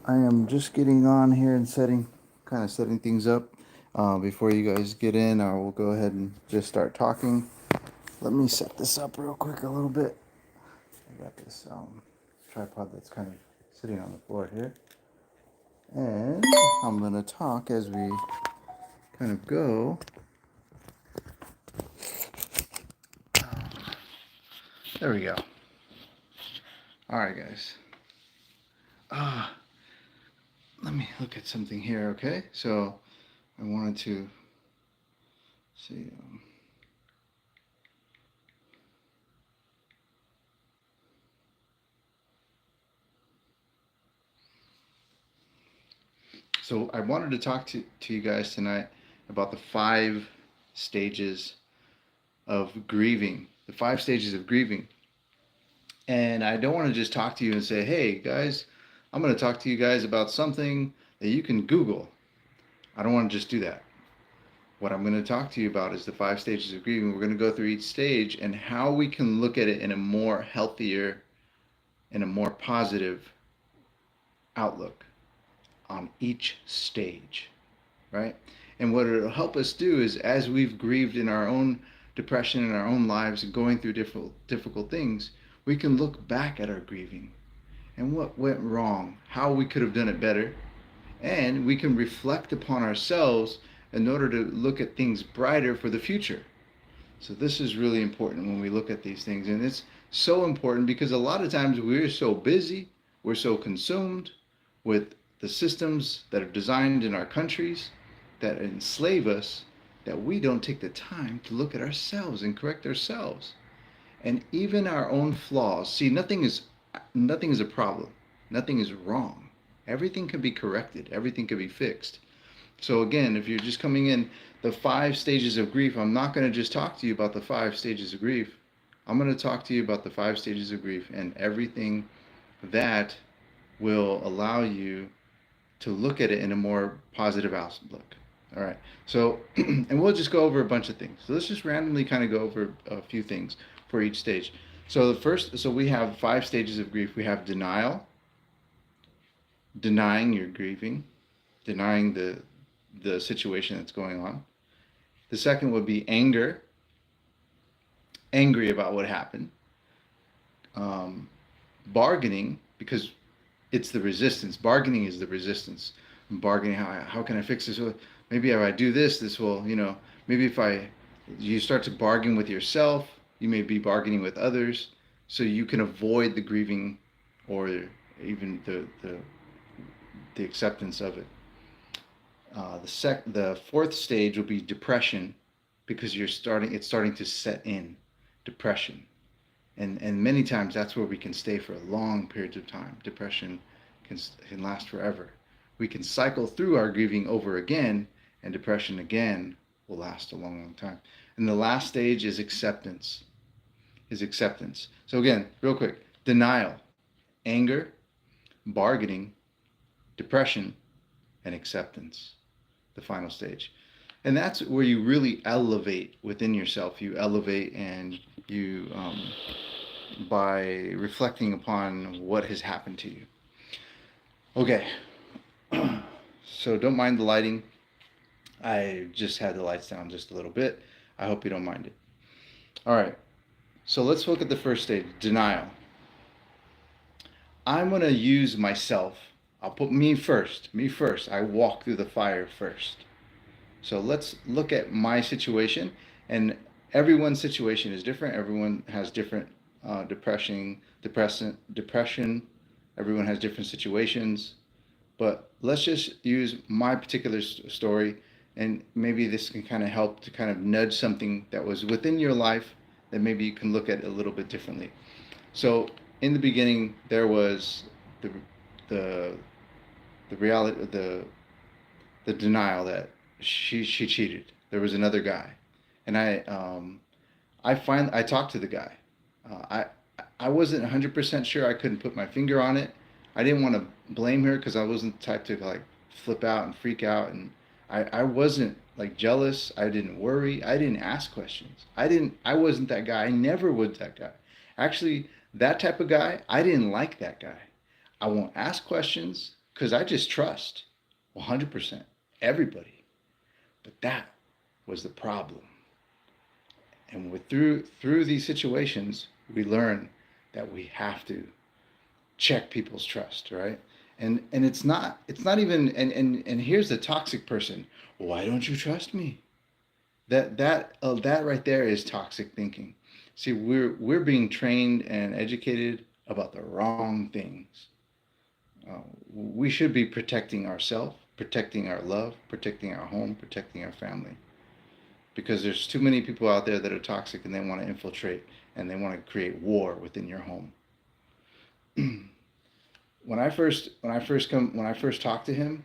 I am just getting on here and kind of setting things up. Before you guys get in, I will go ahead and just start talking. Let me set this up real quick a little bit. I got this tripod that's kind of sitting on the floor here. And I'm going to talk as we kind of go. There we go. All right, guys. Uh, Let me look at something here, okay? So I wanted to see. So I wanted to talk to you guys tonight about the 5 stages of grieving. The 5 stages of grieving. And I don't want to just talk to you and say, hey guys, I'm going to talk to you guys about something that you can Google. I don't want to just do that. What I'm going to talk to you about is the 5 stages of grieving. We're going to go through each stage and how we can look at it in a more healthier and a more positive outlook on each stage, right? And what it'll help us do is, as we've grieved in our own depression in our own lives and going through difficult things, we can look back at our grieving and what went wrong, how we could have done it better, and we can reflect upon ourselves in order to look at things brighter for the future. So this is really important when we look at these things, and it's so important because a lot of times we're so busy, we're so consumed with the systems that are designed in our countries that enslave us that we don't take the time to look at ourselves and correct ourselves. And even our own flaws. See, nothing is a problem. Nothing is wrong. Everything can be corrected. Everything can be fixed. So again, if you're just coming in, the 5 stages of grief, I'm not going to just talk to you about the 5 stages of grief. I'm going to talk to you about the 5 stages of grief and everything that will allow you to look at it in a more positive outlook. All right. So, and we'll just go over a bunch of things. So let's just randomly kind of go over a few things for each stage. So so we have 5 stages of grief. We have denial, denying your grieving, denying the situation that's going on. The second would be anger, angry about what happened. Um, Bargaining, because it's the resistance. Bargaining is the resistance. Bargaining, how can I fix this? Well, maybe if I do this, this will, maybe if you start to bargain with yourself, you may be bargaining with others, so you can avoid the grieving or even the acceptance of it. The fourth stage will be depression, because it's starting to set in depression, and many times that's where we can stay for long periods of time. Depression can last forever. We can cycle through our grieving over again, and depression again will last a long, long time. And the last stage is acceptance. So again, real quick: denial, anger, bargaining, depression, and acceptance. The final stage. And that's where you really elevate within yourself. You elevate, and you by reflecting upon what has happened to you. Okay, so don't mind the lighting. I just had the lights down just a little bit. I hope you don't mind it. All right, so let's look at the first stage: denial. I'm going to use myself. I'll put me first. Me first. I walk through the fire first. So let's look at my situation, and everyone's situation is different. Everyone has different depression. Everyone has different situations. But let's just use my particular story, and maybe this can kind of help to kind of nudge something that was within your life that maybe you can look at a little bit differently. So in the beginning, there was the the the reality, the denial that she cheated. There was another guy, and I talked to the guy. I wasn't 100% sure. I couldn't put my finger on it. I didn't want to blame her because I wasn't the type to like flip out and freak out, and I wasn't like jealous. I didn't worry. I didn't ask questions. I wasn't that guy. I never was that guy. Actually, that type of guy, I didn't like that guy. I won't ask questions. because I just trust 100% everybody. But that was the problem. And through these situations, we learn that we have to check people's trust, right? And it's not even and here's the toxic person. Why don't you trust me? That right there is toxic thinking. See, we're being trained and educated about the wrong things. We should be protecting ourselves, protecting our love, protecting our home, protecting our family. Because there's too many people out there that are toxic and they want to infiltrate and they want to create war within your home. When I first talked to him,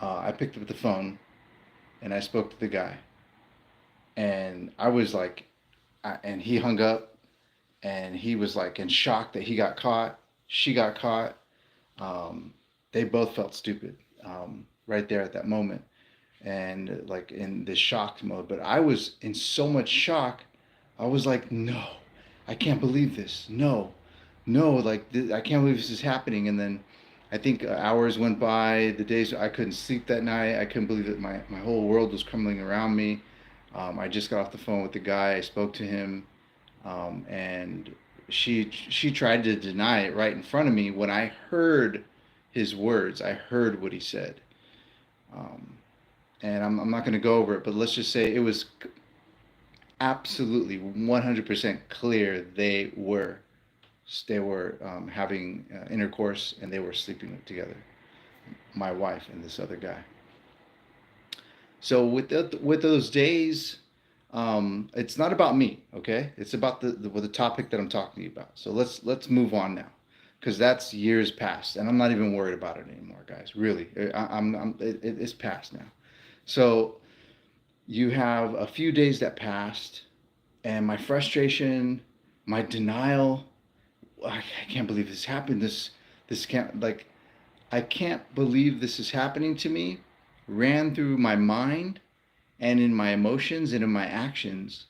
I picked up the phone and I spoke to the guy, and I was like, and he hung up, and he was like in shock that he got caught, she got caught. They both felt stupid right there at that moment, and like in this shocked mode. But I was in so much shock, I was like, no, I can't believe this. No, no, like I can't believe this is happening. And then I think hours went by, the days I couldn't sleep that night. I couldn't believe that my whole world was crumbling around me. I just got off the phone with the guy. I spoke to him, and she tried to deny it right in front of me. When I heard his words, I heard what he said. Um, and I'm not going to go over it, but let's just say it was absolutely 100% clear they were having intercourse and they were sleeping together, my wife and this other guy. So with those days, it's not about me, okay? It's about the topic that I'm talking about. So let's move on now, because that's years past, and I'm not even worried about it anymore, guys. Really, it's past now. So you have a few days that passed, and my frustration, my denial. I can't believe this happened. This can't like I can't believe this is happening to me. Ran through my mind and in my emotions and in my actions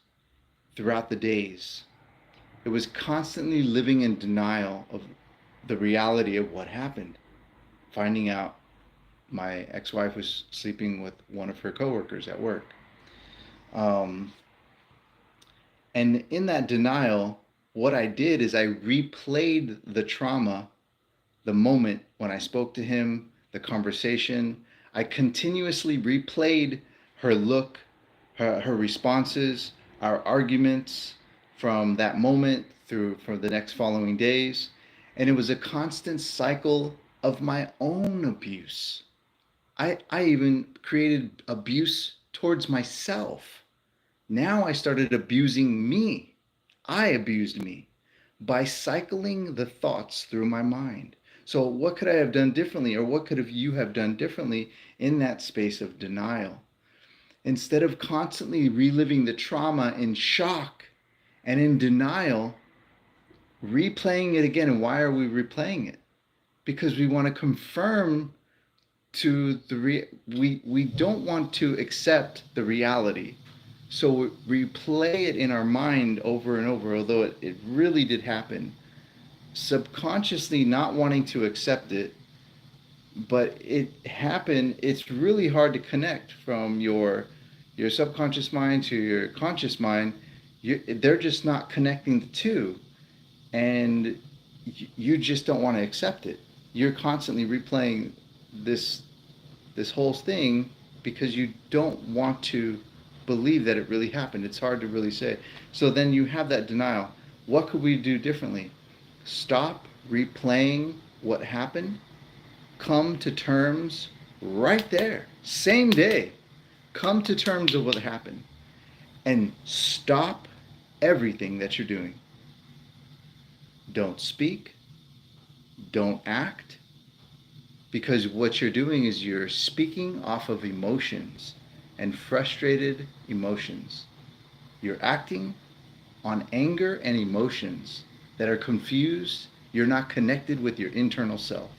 throughout the days. It was constantly living in denial of the reality of what happened. Finding out my ex-wife was sleeping with one of her coworkers at work. Um, and in that denial, what I did is I replayed the trauma, the moment when I spoke to him, the conversation. I continuously replayed her look, her responses, our arguments from that moment through for the next following days. And it was a constant cycle of my own abuse. I even created abuse towards myself. Now I started abusing me. I abused me by cycling the thoughts through my mind. So what could I have done differently, or what could have you have done differently in that space of denial? Instead of constantly reliving the trauma in shock and in denial, replaying it again. And why are we replaying it? Because we want to confirm to we don't want to accept the reality. So we replay it in our mind over and over, although it really did happen. Subconsciously not wanting to accept it, but it happened. It's really hard to connect from your subconscious mind to your conscious mind. They're just not connecting the two, and you just don't want to accept it. You're constantly replaying this this whole thing because you don't want to believe that it really happened. It's hard to really say. So then you have that denial. What could we do differently? Stop replaying what happened. Come to terms right there, same day. Come to terms of what happened and stop everything that you're doing. Don't speak, don't act, because what you're doing is you're speaking off of emotions and frustrated emotions. You're acting on anger and emotions that are confused. You're not connected with your internal self.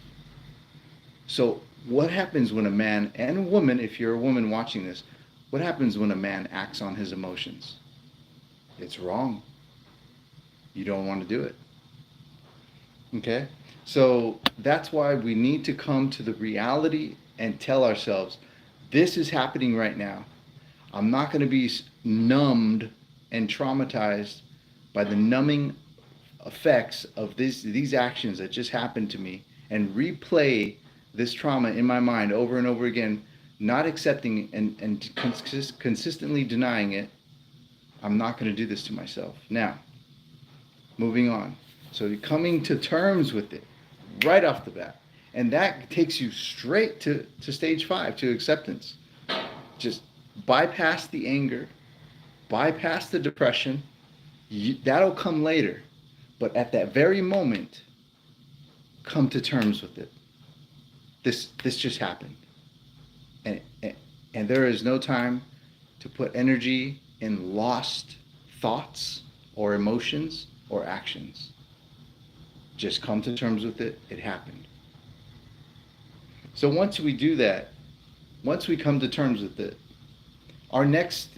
So, what happens when a man and a woman, if you're a woman watching this, what happens when a man acts on his emotions? It's wrong. You don't want to do it. Okay? So that's why we need to come to the reality and tell ourselves, this is happening right now. I'm not going to be numbed and traumatized by the numbing effects of these actions that just happened to me and replay this trauma in my mind over and over again, not accepting and consistently denying it. I'm not going to do this to myself. Now, moving on. So coming to terms with it right off the bat. And that takes you straight to stage 5, to acceptance. Just bypass the anger, bypass the depression. That'll come later. But at that very moment, come to terms with it. This just happened. And, and there is no time to put energy in lost thoughts or emotions or actions. Just come to terms with it. It happened. So once we do that, once we come to terms with it, our next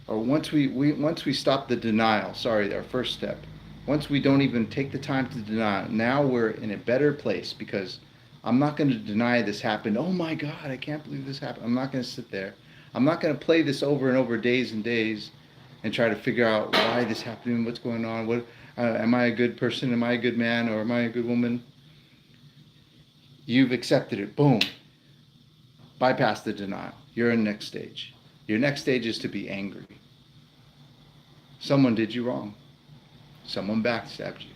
or once we stop the denial, sorry, our first step, once we don't even take the time to deny, now we're in a better place, because I'm not going to deny this happened. Oh my God, I can't believe this happened. I'm not going to sit there. I'm not going to play this over and over days and days and try to figure out why this happened, what's going on, what am I a good person, am I a good man, or am I a good woman? You've accepted it. Boom. Bypass the denial. You're in the next stage. Your next stage is to be angry. Someone did you wrong. Someone backstabbed you.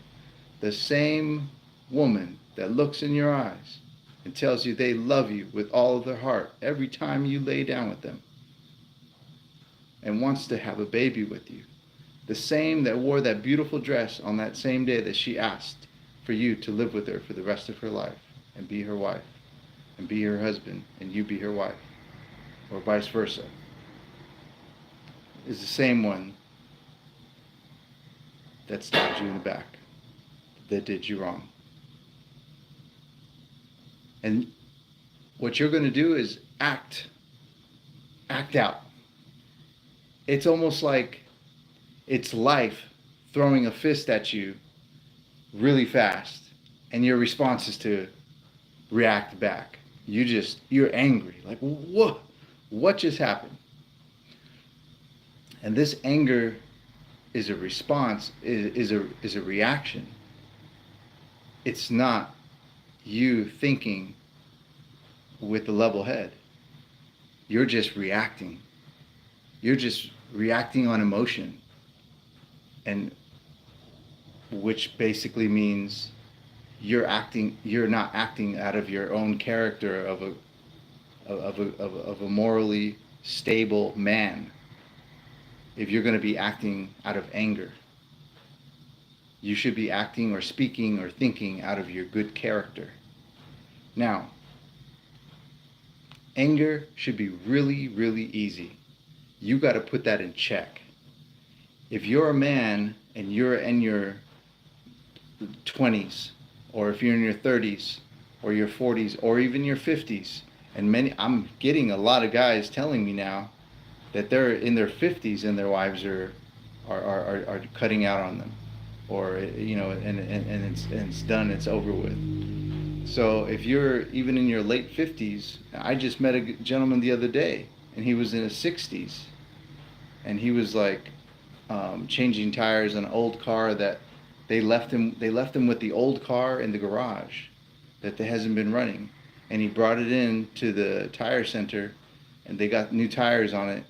The same woman that looks in your eyes and tells you they love you with all of their heart every time you lay down with them and wants to have a baby with you. The same that wore that beautiful dress on that same day that she asked for you to live with her for the rest of her life and be her wife and be her husband and you be her wife, or vice versa, is the same one that stabbed you in the back, that did you wrong. And what you're going to do is act out. It's almost like it's life throwing a fist at you really fast, and your response is to react back. You're angry, like, what just happened? And this anger is a response, is a reaction. It's not you thinking with a level head. You're just reacting. You're just reacting on emotion, and which basically means you're not acting out of your own character of a morally stable man. If you're going to be acting out of anger, you should be acting or speaking or thinking out of your good character. Now, anger should be really, really easy. You got to put that in check. If you're a man and you're in your 20s, or if you're in your 30s, or your 40s, or even your 50s, and I'm getting a lot of guys telling me now that they're in their 50s and their wives are cutting out on them, or and it's done, it's over with. So if you're even in your late 50s, I just met a gentleman the other day, and he was in his 60s, and he was like changing tires on an old car that they left him with the old car in the garage that hasn't been running, and he brought it in to the tire center, and they got new tires on it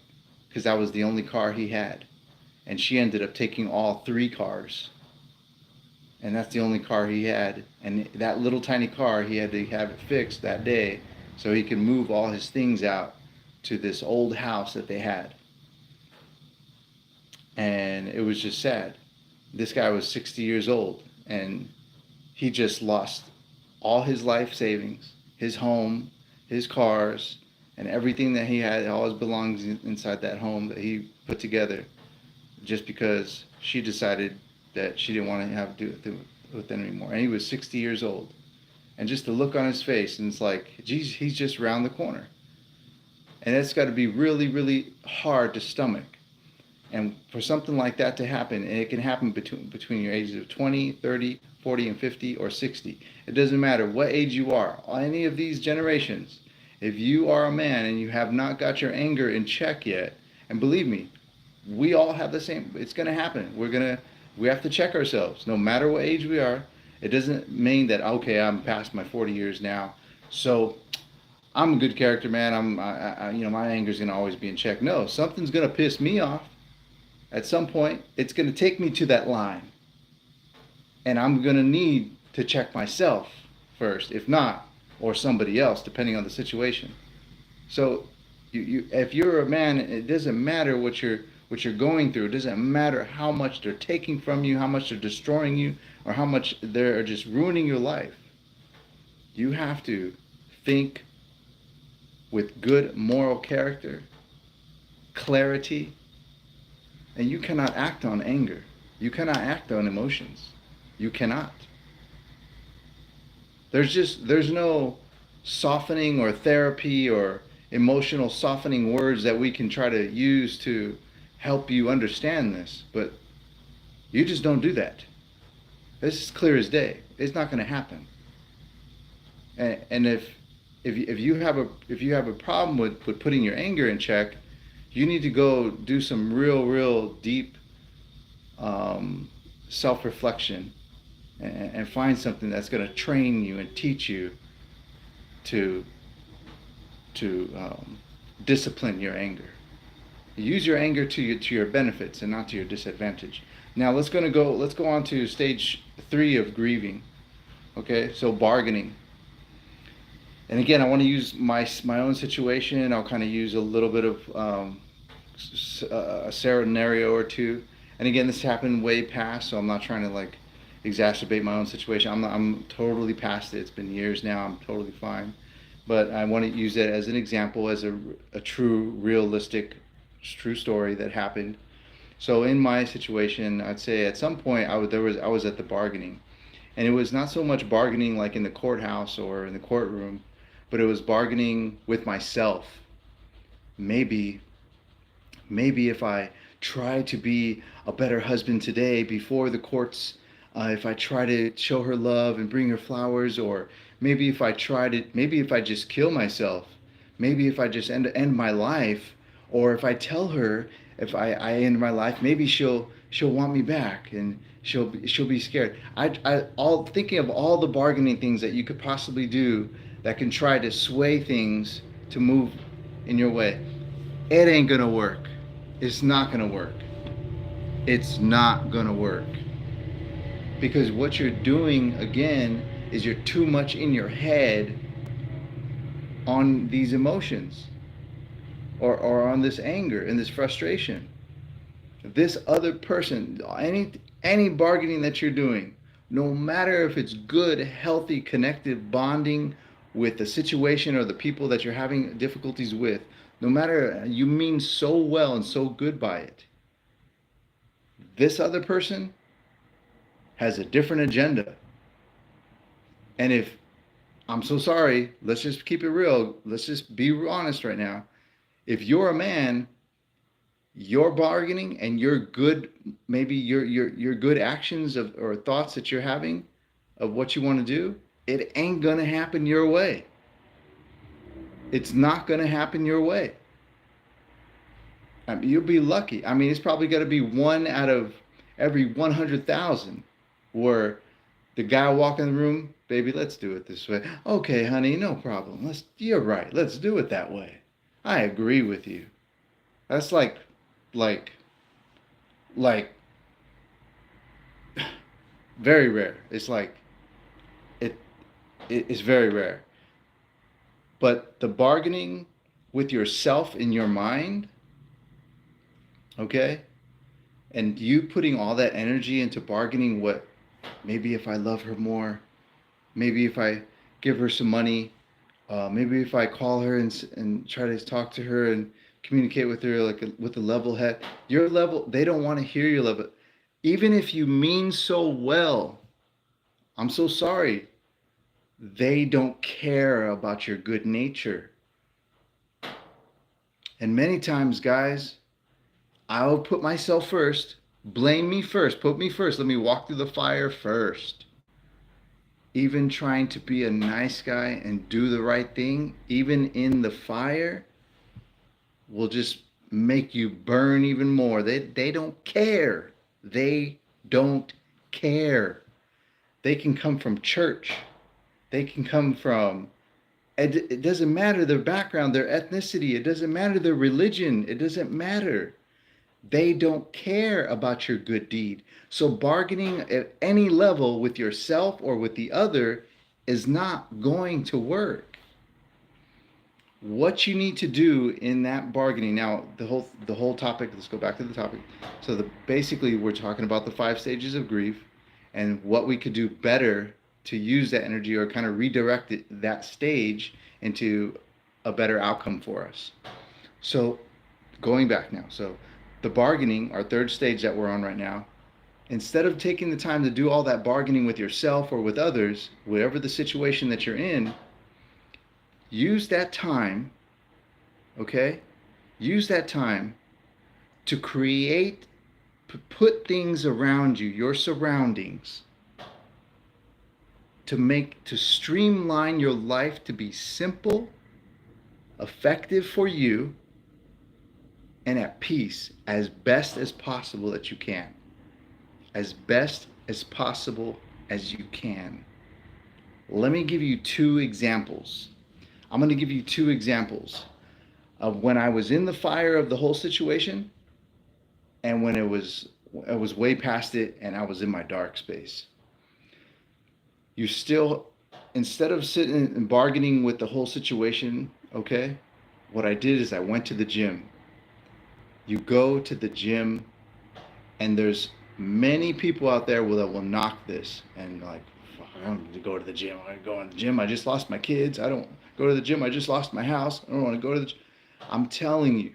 because that was the only car he had. And she ended up taking all 3 cars, and that's the only car he had. And that little tiny car, he had to have it fixed that day so he could move all his things out to this old house that they had. And it was just sad. This guy was 60 years old, and he just lost all his life savings, his home, his cars, and everything that he had, all his belongings inside that home that he put together, just because she decided that she didn't want to have to do it with him anymore. And he was 60 years old. And just the look on his face, and it's like, geez, he's just around the corner. And it's got to be really, really hard to stomach. And for something like that to happen, and it can happen between your ages of 20, 30, 40, and 50, or 60. It doesn't matter what age you are, any of these generations. If you are a man and you have not got your anger in check yet, and believe me, we all have the same, it's going to happen. We have to check ourselves no matter what age we are. It doesn't mean that, okay, I'm past my 40 years now, so I'm a good character, man. My anger's going to always be in check. No, something's going to piss me off at some point. It's going to take me to that line, and I'm going to need to check myself first, if not, or somebody else, depending on the situation. So, if you're a man, it doesn't matter what you're going through. It doesn't matter how much they're taking from you, how much they're destroying you, or how much they're just ruining your life. You have to think with good moral character, clarity, and you cannot act on anger. You cannot act on emotions. You cannot. There's no softening or therapy or emotional softening words that we can try to use to help you understand this, but you just don't do that. This is clear as day. It's not going to happen. And if you have a problem with putting your anger in check, you need to go do some real deep self-reflection, and find something that's going to train you and teach you to discipline your anger. Use your anger to your benefits and not to your disadvantage. Now let's go on to stage 3 of grieving. Okay, so bargaining. And again, I want to use my own situation. I'll kind of use a little bit of a scenario or two. And again, this happened way past, so I'm not trying to like exacerbate my own situation. I'm totally past it. It's been years now. I'm totally fine. But I want to use it as an example, as a true, realistic, true story that happened. So in my situation, I'd say at some point I was at the bargaining, and it was not so much bargaining like in the courthouse or in the courtroom, but it was bargaining with myself. Maybe if I try to be a better husband today before the courts, if I try to show her love and bring her flowers, or maybe if I just kill myself, maybe if I just end my life, or if I tell her if I end my life, maybe she'll want me back, and she'll be scared. All thinking of all the bargaining things that you could possibly do that can try to sway things to move in your way. It ain't gonna work. It's not gonna work. It's not gonna work. Because what you're doing, again, is you're too much in your head on these emotions, or on this anger and this frustration. This other person, any bargaining that you're doing, no matter if it's good, healthy, connected bonding with the situation or the people that you're having difficulties with, no matter, you mean so well and so good by it, this other person has a different agenda. And if, I'm so sorry, let's just keep it real, let's just be honest right now. If you're a man, your bargaining and your good, maybe your good actions or thoughts that you're having of what you want to do, it ain't gonna happen your way. It's not gonna happen your way. I mean, you'll be lucky. I mean, it's probably gonna be one out of every 100,000 where the guy walk in the room, baby, let's do it this way. Okay, honey, no problem. You're right. Let's do it that way. I agree with you. That's like like very rare. It's like it it's very rare. But the bargaining with yourself in your mind, okay? And you putting all that energy into bargaining, what, maybe if I love her more, maybe if I give her some money, maybe if I call her and try to talk to her and communicate with her with a level head. Your level, they don't want to hear your level. Even if you mean so well, I'm so sorry, they don't care about your good nature. And many times, guys, I'll put myself first. Blame me first. Put me first. Let me walk through the fire first. Even trying to be a nice guy and do the right thing, even in the fire, will just make you burn even more. They don't care. They don't care. They can come from church. They can come from, it doesn't matter their background, their ethnicity. It doesn't matter their religion. It doesn't matter. They don't care about your good deed. So bargaining at any level with yourself or with the other is not going to work. What you need to do in that bargaining, now the whole topic, let's go back to the topic. So basically we're talking about the 5 stages of grief and what we could do better to use that energy or kind of redirect that stage into a better outcome for us. So going back now, so the bargaining, our 3rd stage that we're on right now, instead of taking the time to do all that bargaining with yourself or with others, whatever the situation that you're in, use that time, okay? Use that time to create, put things around you, your surroundings, to streamline your life to be simple, effective for you, and at peace as best as possible that you can. As best as possible as you can. Let me give you 2 examples. I'm going to give you 2 examples of when I was in the fire of the whole situation and when I was way past it and I was in my dark space. You still, instead of sitting and bargaining with the whole situation, okay, what I did is I went to the gym. You go to the gym, and there's many people out there that will knock this and like, I don't need to go to the gym. I go to the gym. I just lost my kids. I don't go to the gym. I just lost my house. I don't want to go to the gym. I'm telling you,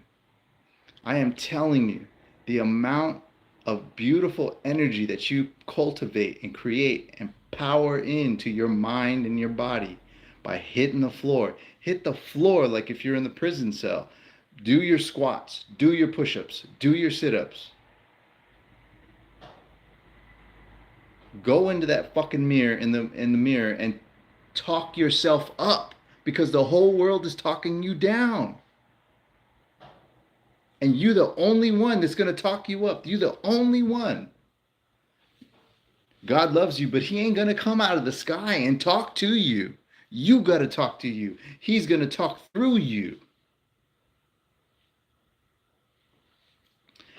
I am telling you, the amount of beautiful energy that you cultivate and create and power into your mind and your body by hitting the floor. Hit the floor like if you're in the prison cell. Do your squats, do your push-ups, do your sit-ups. Go into that fucking mirror in the mirror and talk yourself up, because the whole world is talking you down. And you're the only one that's going to talk you up. You're the only one. God loves you, but he ain't going to come out of the sky and talk to you. You got to talk to you. He's going to talk through you.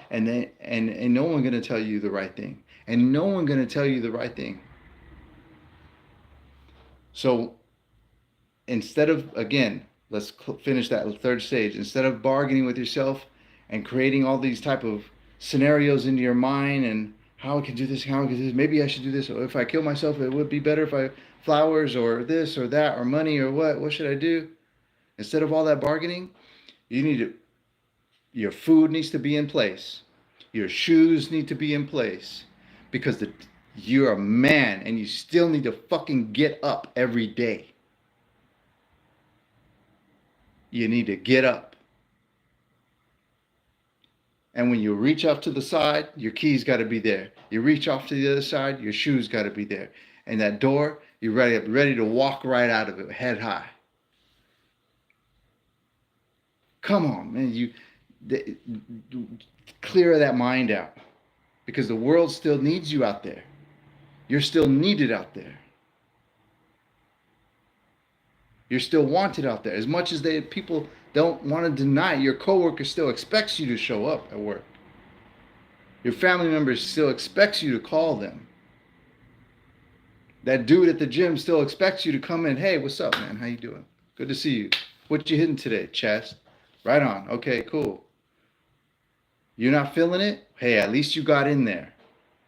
And then, and no one going to tell you the right thing. And no one going to tell you the right thing. So instead of, again, let's finish that 3rd stage. Instead of bargaining with yourself and creating all these type of scenarios into your mind and how I can do this, how I can do this, maybe I should do this, or if I kill myself, it would be better if I flowers or this or that or money or what should I do? Instead of all that bargaining, you need to, your food needs to be in place. Your shoes need to be in place, because you're a man and you still need to fucking get up every day. You need to get up. And when you reach off to the side, your keys got to be there. You reach off to the other side, your shoes got to be there. And that door, you're ready to walk right out of it, head high. Come on, man. Clear that mind out, because the world still needs you out there. You're still needed out there. You're still wanted out there. As much as people don't want to deny it, your coworker still expects you to show up at work. Your family members still expects you to call them. That dude at the gym still expects you to come in. Hey, what's up, man? How you doing? Good to see you. What you hitting today? Chest. Right on. Okay, cool. You're not feeling it? Hey, at least you got in there.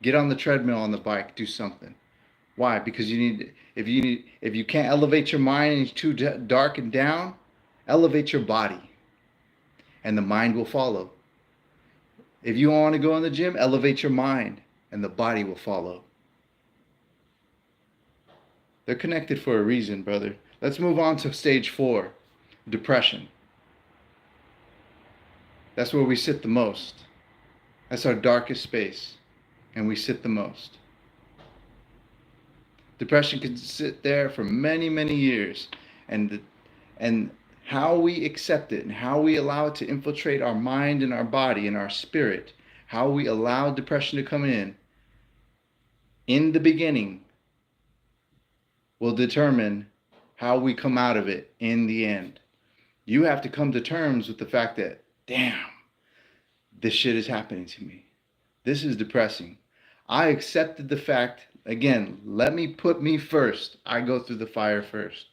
Get on the treadmill, on the bike, do something. Why? Because if you can't elevate your mind and it's too dark and down, elevate your body, and the mind will follow. If you want to go in the gym, elevate your mind, and the body will follow. They're connected for a reason, brother. Let's move on to stage 4, depression. That's where we sit the most. That's our darkest space, and we sit the most. Depression can sit there for many, many years, and and how we accept it and how we allow it to infiltrate our mind and our body and our spirit, how we allow depression to come in the beginning will determine how we come out of it in the end. You have to come to terms with the fact that, damn, this shit is happening to me. This is depressing. I accepted the fact, again, let me put me first. I go through the fire first.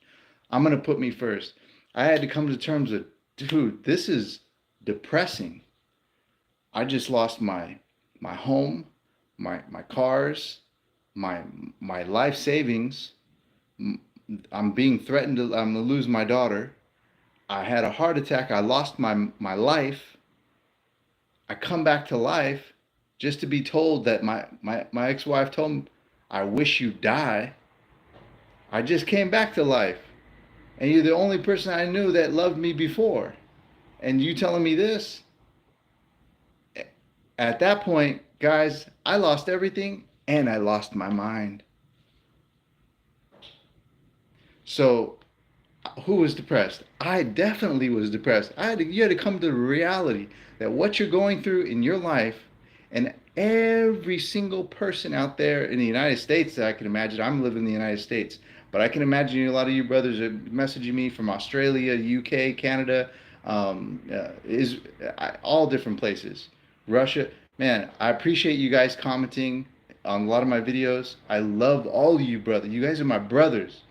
I'm going to put me first. I had to come to terms with, dude, this is depressing. I just lost my home, my cars, my life savings. I'm being threatened to I'm going to lose my daughter. I had a heart attack. I lost my life. I come back to life just to be told that my ex-wife told me, I wish you die. I just came back to life. And you're the only person I knew that loved me before. And you telling me this? At that point, guys, I lost everything and I lost my mind. So, who was depressed? I definitely was depressed. You had to come to the reality that what you're going through in your life, and every single person out there in the United States that I can imagine, I'm living in the United States, but I can imagine a lot of you brothers are messaging me from Australia, UK, Canada, is all different places, Russia. Man, I appreciate you guys commenting on a lot of my videos. I love all of you brothers. You guys are my brothers.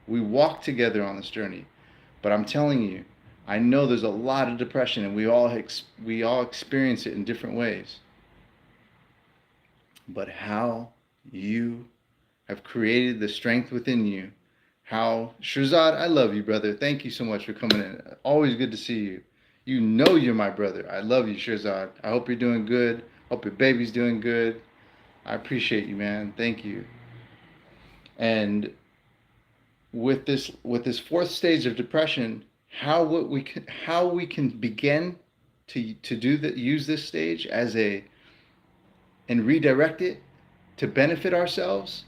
We walk together on this journey. But I'm telling you, I know there's a lot of depression, and we all experience it in different ways. But how you have created the strength within you, how Shirzad, I love you, brother. Thank you so much for coming in. Always good to see you. You know you're my brother. I love you, Shirzad. I hope you're doing good. Hope your baby's doing good. I appreciate you, man. Thank you. And with this fourth stage of depression, how we can begin to use this stage as and redirect it to benefit ourselves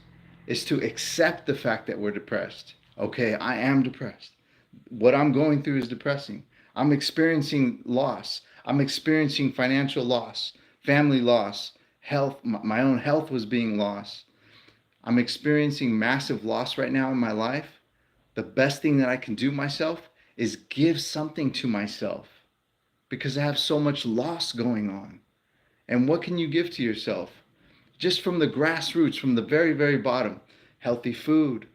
is to accept the fact that we're depressed. Okay, I am depressed. What I'm going through is depressing. I'm experiencing loss. I'm experiencing financial loss, family loss, health. My own health was being lost. I'm experiencing massive loss right now in my life. The best thing that I can do myself is give something to myself because I have so much loss going on. And what can you give to yourself? Just from the grassroots, from the very, very bottom. Healthy food,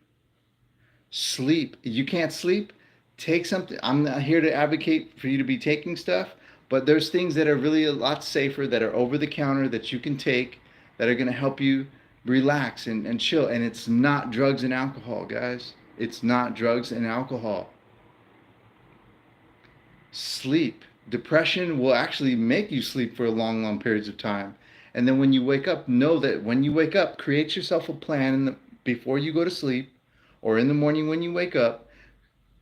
sleep. You can't sleep? Take something. I'm not here to advocate for you to be taking stuff, but there's things that are really a lot safer that are over the counter that you can take that are going to help you relax and chill. And it's not drugs and alcohol, guys. It's not drugs and alcohol. Sleep. Depression will actually make you sleep for long, long periods of time. And then when you wake up, know that when you wake up, create yourself a plan before you go to sleep or in the morning when you wake up.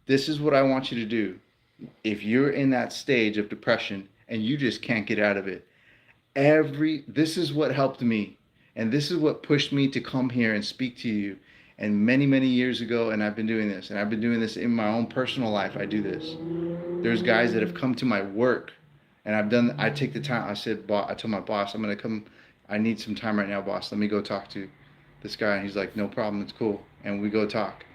This is what I want you to do. If you're in that stage of depression and you just can't get out of it, this is what helped me. And this is what pushed me to come here and speak to you. And many, many years ago, and I've been doing this. And I've been doing this in my own personal life. I do this. There's guys that have come to my work. And I take the time. I told my boss, I'm going to come. I need some time right now, boss. Let me go talk to this guy. And he's like, no problem. It's cool. And we go talk.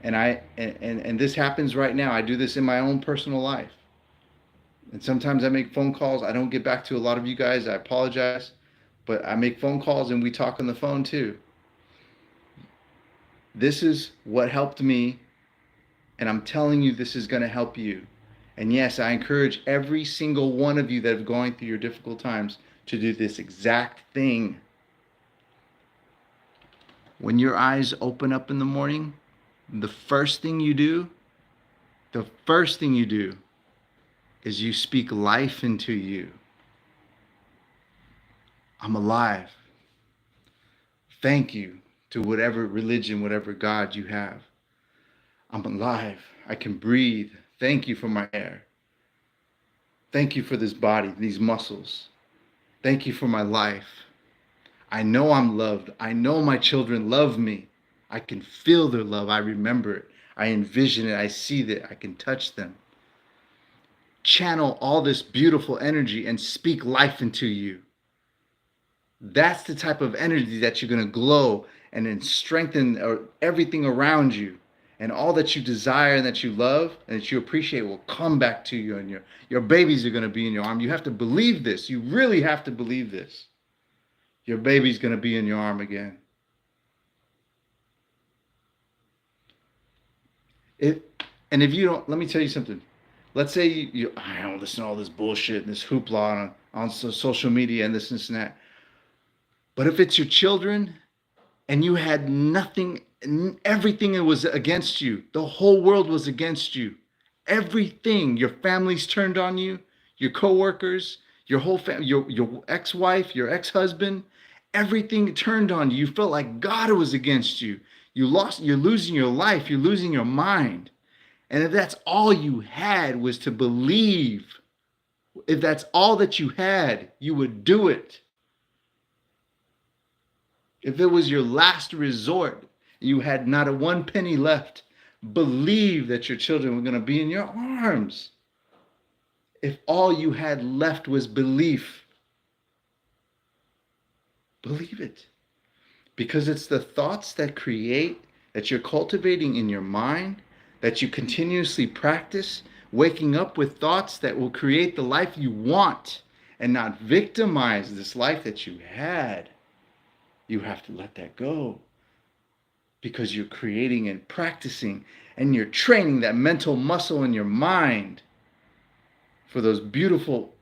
And this happens right now. I do this in my own personal life. And sometimes I make phone calls. I don't get back to a lot of you guys. I apologize. But I make phone calls and we talk on the phone too. This is what helped me. And I'm telling you, this is going to help you. And yes, I encourage every single one of you that have gone through your difficult times to do this exact thing. When your eyes open up in the morning, the first thing you do is you speak life into you. I'm alive. Thank you to whatever religion, whatever God you have. I'm alive. I can breathe. Thank you for my air. Thank you for this body, these muscles. Thank you for my life. I know I'm loved. I know my children love me. I can feel their love. I remember it. I envision it. I see that. I can touch them. Channel all this beautiful energy and speak life into you. That's the type of energy that you're going to glow and then strengthen everything around you. And all that you desire and that you love and that you appreciate will come back to you, and your babies are going to be in your arm. You have to believe this. You really have to believe this. Your baby's going to be in your arm again. And if you don't, let me tell you something. Let's say I don't listen to all this bullshit and this hoopla on social media and this and that. But if it's your children and you had nothing, everything was against you, the whole world was against you, everything, your family's turned on you, your coworkers, your whole family, your ex-wife, your ex-husband, everything turned on you. You felt like God was against you. You're losing your life, you're losing your mind. And if that's all you had was to believe, if that's all that you had, you would do it. If it was your last resort, you had not a one penny left, believe that your children were going to be in your arms. If all you had left was belief, believe it. Because it's the thoughts that you're cultivating in your mind, that you continuously practice, waking up with thoughts that will create the life you want and not victimize this life that you had. You have to let that go, because you're creating and practicing and you're training that mental muscle in your mind for those beautiful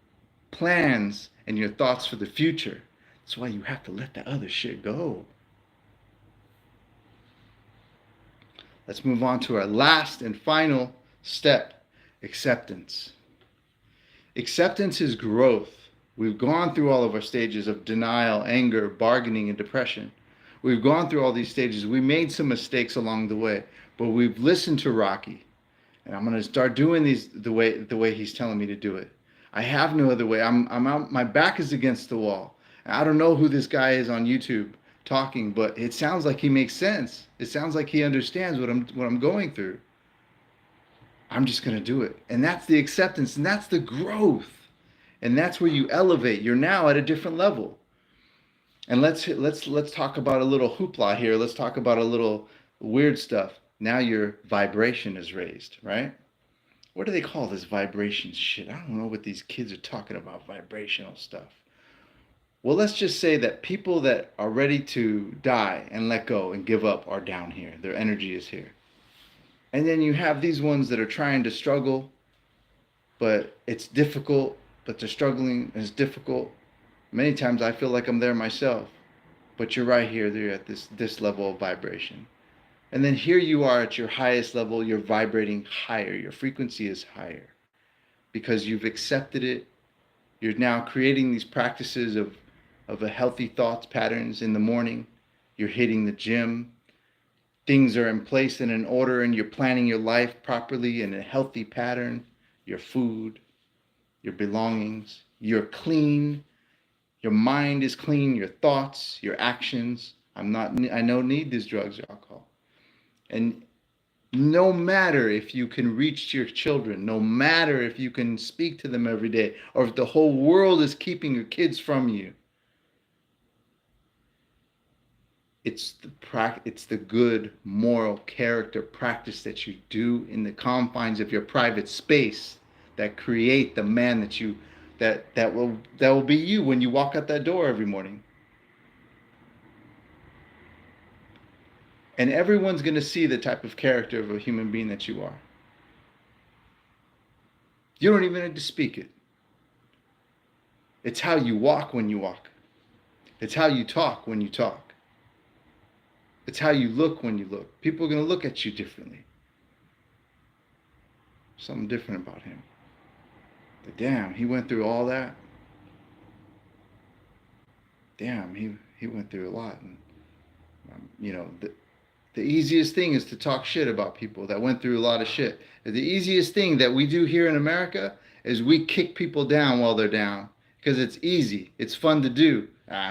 plans and your thoughts for the future. That's why you have to let that other shit go. Let's move on to our last and final step, acceptance. Acceptance is growth. We've gone through all of our stages of denial, anger, bargaining, and depression. We've gone through all these stages. We made some mistakes along the way, but we've listened to Rocky. And I'm going to start doing these the way he's telling me to do it. I have no other way. I'm out, my back is against the wall. I don't know who this guy is on YouTube talking, but it sounds like he makes sense. It sounds like he understands what I'm going through. I'm just going to do it. And that's the acceptance, and that's the growth. And that's where you elevate. You're now at a different level. And let's talk about a little hoopla here. Let's talk about a little weird stuff. Now your vibration is raised, right? What do they call this vibration shit? I don't know what these kids are talking about, vibrational stuff. Well, let's just say that people that are ready to die and let go and give up are down here. Their energy is here. And then you have these ones that are trying to struggle, but it's difficult, but they're struggling and it's difficult. Many times I feel like I'm there myself, but you're right here. They're at this level of vibration. And then here you are at your highest level. You're vibrating higher. Your frequency is higher because you've accepted it. You're now creating these practices of a healthy thoughts patterns in the morning. You're hitting the gym. Things are in place and in order, and you're planning your life properly in a healthy pattern. Your food, your belongings, you're clean. Your mind is clean, your thoughts, your actions. I don't need these drugs or alcohol. And no matter if you can reach your children, no matter if you can speak to them every day, or if the whole world is keeping your kids from you, it's the good moral character practice that you do in the confines of your private space that create the man that will be you when you walk out that door every morning. And everyone's going to see the type of character of a human being that you are. You don't even need to speak it. It's how you walk when you walk. It's how you talk when you talk. It's how you look when you look. People are going to look at you differently. Something different about him. But damn, he went through all that. Damn, he went through a lot. And, the easiest thing is to talk shit about people that went through a lot of shit. The easiest thing that we do here in America is we kick people down while they're down because it's easy. It's fun to do.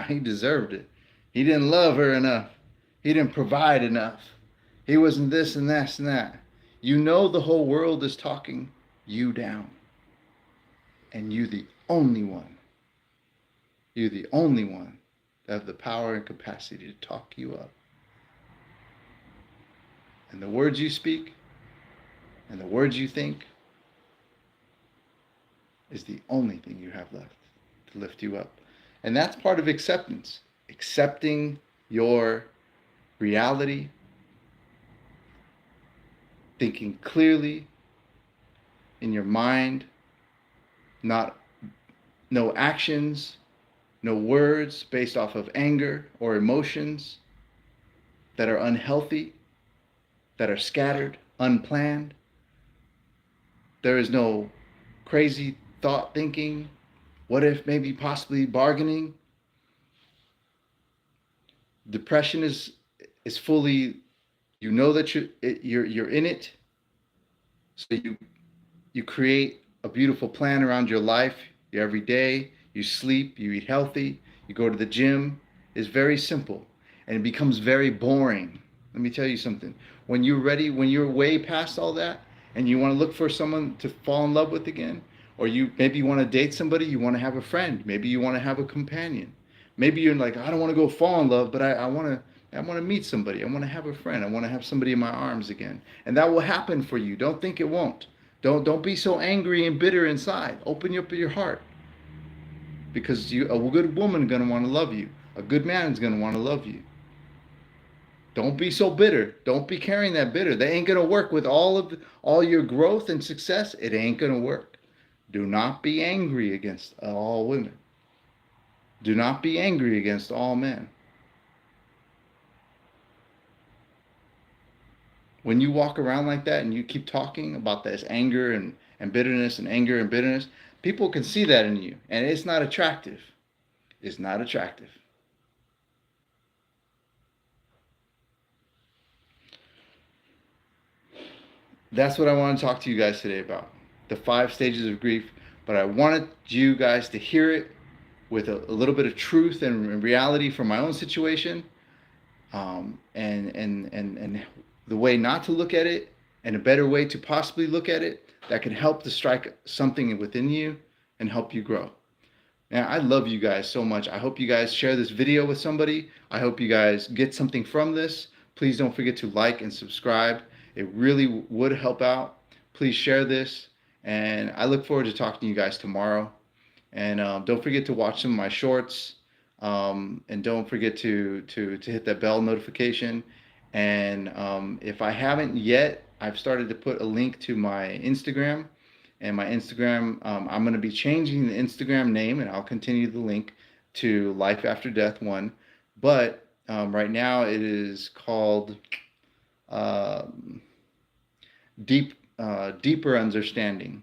He deserved it. He didn't love her enough. He didn't provide enough. He wasn't this and that and that. You know the whole world is talking you down. And you the only one. You're the only one that have the power and capacity to talk you up. And the words you speak and the words you think is the only thing you have left to lift you up. And that's part of acceptance. Accepting your reality, thinking clearly in your mind, no actions, no words based off of anger or emotions that are unhealthy, that are scattered, unplanned. There is no crazy thought thinking, what if, maybe, possibly bargaining. Depression is fully, you know that you're in it, so you create a beautiful plan around your life, your every day. You sleep, you eat healthy, you go to the gym. It's very simple, and it becomes very boring. Let me tell you something. When you're ready, when you're way past all that, and you want to look for someone to fall in love with again, or maybe you want to date somebody, you want to have a friend, maybe you want to have a companion. Maybe you're like, I don't want to go fall in love, but I want to meet somebody. I want to have a friend. I want to have somebody in my arms again. And that will happen for you. Don't think it won't. Don't be so angry and bitter inside. Open up your heart. Because a good woman is going to want to love you. A good man is going to want to love you. Don't be so bitter. Don't be carrying that bitter. They ain't going to work with all your growth and success. It ain't going to work. Do not be angry against all women. Do not be angry against all men. When you walk around like that and you keep talking about this anger and bitterness and anger and bitterness, people can see that in you, and it's not attractive. It's not attractive. That's what I want to talk to you guys today about. The 5 stages of grief. But I wanted you guys to hear it with a little bit of truth and reality from my own situation, and the way not to look at it, and a better way to possibly look at it that can help to strike something within you and help you grow. Now, I love you guys so much. I hope you guys share this video with somebody. I hope you guys get something from this. Please don't forget to like and subscribe. It really would help out. Please share this. And I look forward to talking to you guys tomorrow. And don't forget to watch some of my shorts. And don't forget to hit that bell notification. And if I haven't yet, I've started to put a link to my Instagram. And my Instagram, I'm going to be changing the Instagram name, and I'll continue the link to Life After Death 1. But right now it is called Deeper Understanding.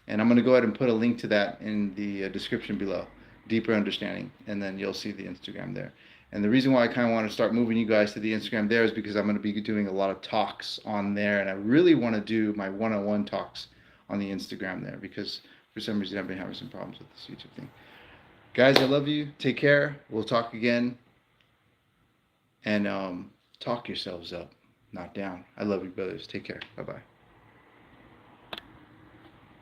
And I'm going to go ahead and put a link to that in the description below. Deeper Understanding. And then you'll see the Instagram there. And the reason why I kind of want to start moving you guys to the Instagram there is because I'm going to be doing a lot of talks on there. And I really want to do my one-on-one talks on the Instagram there, because for some reason I've been having some problems with this YouTube thing. Guys, I love you. Take care. We'll talk again. And talk yourselves up, not down. I love you, brothers. Take care. Bye-bye.